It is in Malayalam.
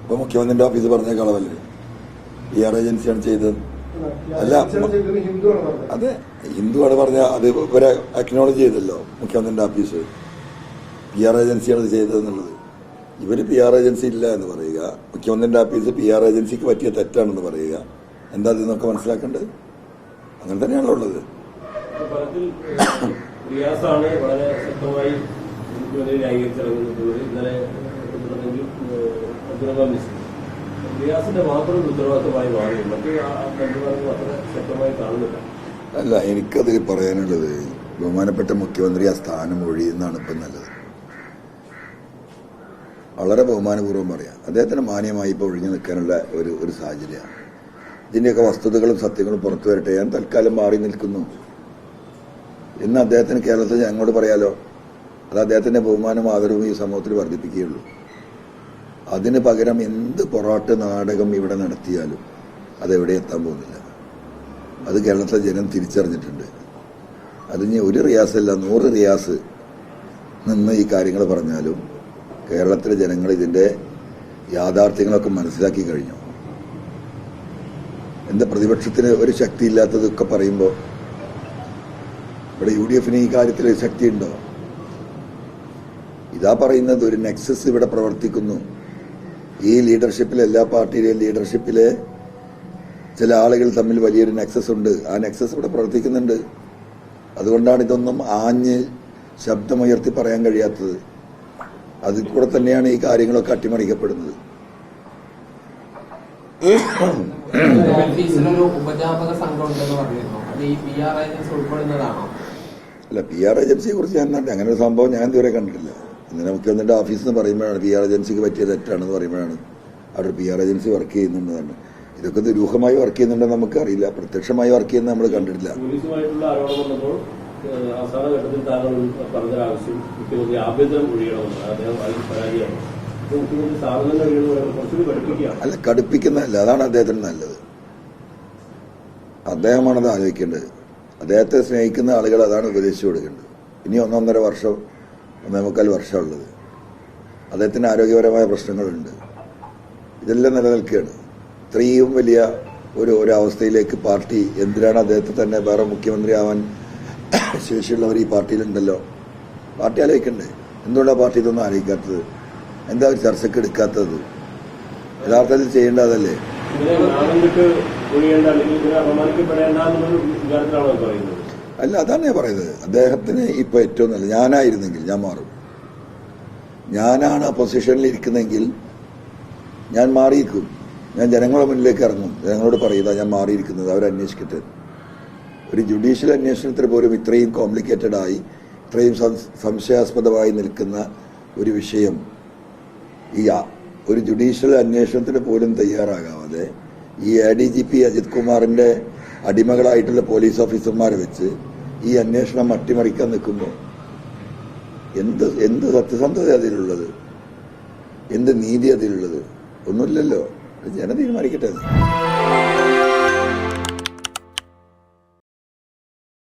ഇപ്പൊ മുഖ്യമന്ത്രിന്റെ ഓഫീസ് പറഞ്ഞ കളവല്ലേ PR ഏജൻസിയാണ് ചെയ്തത്. അല്ല അതെ, ഹിന്ദുവാണ് പറഞ്ഞ അത് ഇവരെ അക്നോളജ് ചെയ്തല്ലോ മുഖ്യമന്ത്രിന്റെ ഓഫീസ്. PR ഏജൻസിയാണ് ഇത് ചെയ്തതെന്നുള്ളത്. ഇവര് PR ഏജൻസി ഇല്ല എന്ന് പറയുക, മുഖ്യമന്ത്രിന്റെ ഓഫീസ് PR ഏജൻസിക്ക് പറ്റിയ തെറ്റാണെന്ന് പറയുക. എന്താ ഇതെന്നൊക്കെ മനസ്സിലാക്കേണ്ടത്? അങ്ങനെ തന്നെയാണല്ലോ ഉള്ളത്. വളരെ ശക്തമായി ഇന്നലെ റിയാസിന്റെ മാത്രം ഉത്തരവാദിത്തമായി മാറി. മറ്റു അത്ര ശക്തമായി കാണുന്നില്ല. അല്ല, എനിക്കതിൽ പറയാനുള്ളത് ബഹുമാനപ്പെട്ട മുഖ്യമന്ത്രി ആ സ്ഥാനം ഒഴിയുന്നതാണ് ഇപ്പം നല്ലത്. വളരെ ബഹുമാനപൂർവ്വം പറയാം. അദ്ദേഹത്തിന് മാന്യമായി ഇപ്പോൾ ഒഴിഞ്ഞു നിൽക്കാനുള്ള ഒരു സാഹചര്യമാണ്. ഇതിന്റെയൊക്കെ വസ്തുതകളും സത്യങ്ങളും പുറത്തു വരട്ടെ. ഞാൻ തൽക്കാലം മാറി നിൽക്കുന്നു എന്ന് അദ്ദേഹത്തിന് കേരളത്തിൽ ഞങ്ങളോട് പറയാലോ. അത് അദ്ദേഹത്തിന്റെ ബഹുമാനം ആദരവും ഈ സമൂഹത്തിൽ വർദ്ധിപ്പിക്കുകയുള്ളൂ. അതിന് പകരം എന്ത് പൊറാട്ട് നാടകം ഇവിടെ നടത്തിയാലും അതെവിടെ എത്താൻ പോകുന്നില്ല. അത് കേരളത്തിലെ ജനം തിരിച്ചറിഞ്ഞിട്ടുണ്ട്. അതിന് ഒരു റിയാസല്ല 100 റിയാസ് നിന്ന് ഈ കാര്യങ്ങൾ പറഞ്ഞാലും കേരളത്തിലെ ജനങ്ങൾ ഇതിന്റെ യാഥാർത്ഥ്യങ്ങളൊക്കെ മനസ്സിലാക്കി കഴിഞ്ഞു. എന്താ പ്രതിപക്ഷത്തിന് ഒരു ശക്തിയില്ലാത്തതൊക്കെ പറയുമ്പോൾ ഇവിടെ UDF ഈ കാര്യത്തിൽ ശക്തിയുണ്ടോ? ഇതാ പറയുന്നത്, ഒരു നെക്സസ് ഇവിടെ പ്രവർത്തിക്കുന്നു. ഈ ലീഡർഷിപ്പിലെ എല്ലാ പാർട്ടിയിലെയും ലീഡർഷിപ്പിലെ ചില ആളുകൾ തമ്മിൽ വലിയൊരു നെക്സസ് ഉണ്ട്. ആ നെക്സസ് ഇവിടെ പ്രവർത്തിക്കുന്നുണ്ട്. അതുകൊണ്ടാണ് ഇതൊന്നും ആഞ്ഞ് ശബ്ദമുയർത്തി പറയാൻ കഴിയാത്തത്. അതിൽ കൂടെ തന്നെയാണ് ഈ കാര്യങ്ങളൊക്കെ അട്ടിമറിക്കപ്പെടുന്നത്. അല്ല, PR ഏജൻസിയെ കുറിച്ച് ഞാൻ അങ്ങനെ ഒരു സംഭവം ഞാൻ ഇതുവരെ കണ്ടിട്ടില്ല. ഇന്നലെ മുഖ്യമന്ത്രിയുടെ ഓഫീസിൽ നിന്ന് പറയുമ്പോഴാണ് PR ഏജൻസിക്ക് പറ്റിയ തെറ്റാണെന്ന് പറയുമ്പോഴാണ് അവിടെ PR ഏജൻസി വർക്ക് ചെയ്യുന്നുണ്ടെന്നാണ്. ഇതൊക്കെ ദുരൂഹമായി വർക്ക് ചെയ്യുന്നുണ്ടെന്ന് നമുക്കറിയില്ല. പ്രത്യക്ഷമായി വർക്ക് ചെയ്യുന്നത് നമ്മൾ കണ്ടിട്ടില്ല. അല്ല, കടുപ്പിക്കുന്നതല്ല, അതാണ് അദ്ദേഹത്തിന് നല്ലത്. അദ്ദേഹമാണത് ആലോചിക്കേണ്ടത്. അദ്ദേഹത്തെ സ്നേഹിക്കുന്ന ആളുകൾ അതാണ് ഉപദേശിച്ചു കൊടുക്കേണ്ടത്. ഇനി 1.5 വർഷം 1.25 വർഷമുള്ളത്. അദ്ദേഹത്തിന് ആരോഗ്യപരമായ പ്രശ്നങ്ങളുണ്ട്. ഇതെല്ലാം നിലനിൽക്കുകയാണ്. ഇത്രയും വലിയ ഒരു അവസ്ഥയിലേക്ക് പാർട്ടി എന്തിനാണ് അദ്ദേഹത്തെ തന്നെ വേറെ മുഖ്യമന്ത്രിയാവാൻ ശേഷിയുള്ളവർ ഈ പാർട്ടിയിലുണ്ടല്ലോ. പാർട്ടി ആലോചിക്കണ്ടേ? എന്തുകൊണ്ടാണ് പാർട്ടി ഇതൊന്നും ആലോചിക്കാത്തത്? എന്താ ഒരു ചർച്ചയ്ക്ക് എടുക്കാത്തത്? യഥാർത്ഥത്തിൽ ചെയ്യേണ്ടതല്ലേ? അല്ല, അതാണ് ഞാൻ പറയുന്നത്. അദ്ദേഹത്തിന് ഇപ്പൊ ഏറ്റവും നല്ല, ഞാനായിരുന്നെങ്കിൽ ഞാൻ മാറും. ഞാനാണ് ആ പൊസിഷനിൽ ഇരിക്കുന്നെങ്കിൽ ഞാൻ മാറിയിരിക്കും. ഞാൻ ജനങ്ങളുടെ മുന്നിലേക്ക് ഇറങ്ങും. ജനങ്ങളോട് പറയുക ഞാൻ മാറിയിരിക്കുന്നത്, അവരന്വേഷിക്കട്ടെ. ഒരു ജുഡീഷ്യൽ അന്വേഷണത്തിന് പോലും ഇത്രയും കോംപ്ലിക്കേറ്റഡ് ആയി, ഇത്രയും സംശയാസ്പദമായി നിൽക്കുന്ന ഒരു വിഷയം ഈ ഒരു ജുഡീഷ്യൽ അന്വേഷണത്തിന് പോലും തയ്യാറാകാതെ ഈ ADGP അജിത് കുമാറിന്റെ അടിമകളായിട്ടുള്ള പോലീസ് ഓഫീസർമാരെ വെച്ച് ഈ അന്വേഷണം അട്ടിമറിക്കാൻ നിൽക്കുമ്പോൾ എന്ത് സത്യസന്ധത അതിലുള്ളത്? എന്ത് നീതി അതിലുള്ളത്? ഒന്നുമില്ലല്ലോ. ജനം തീരുമാനിക്കട്ടെ.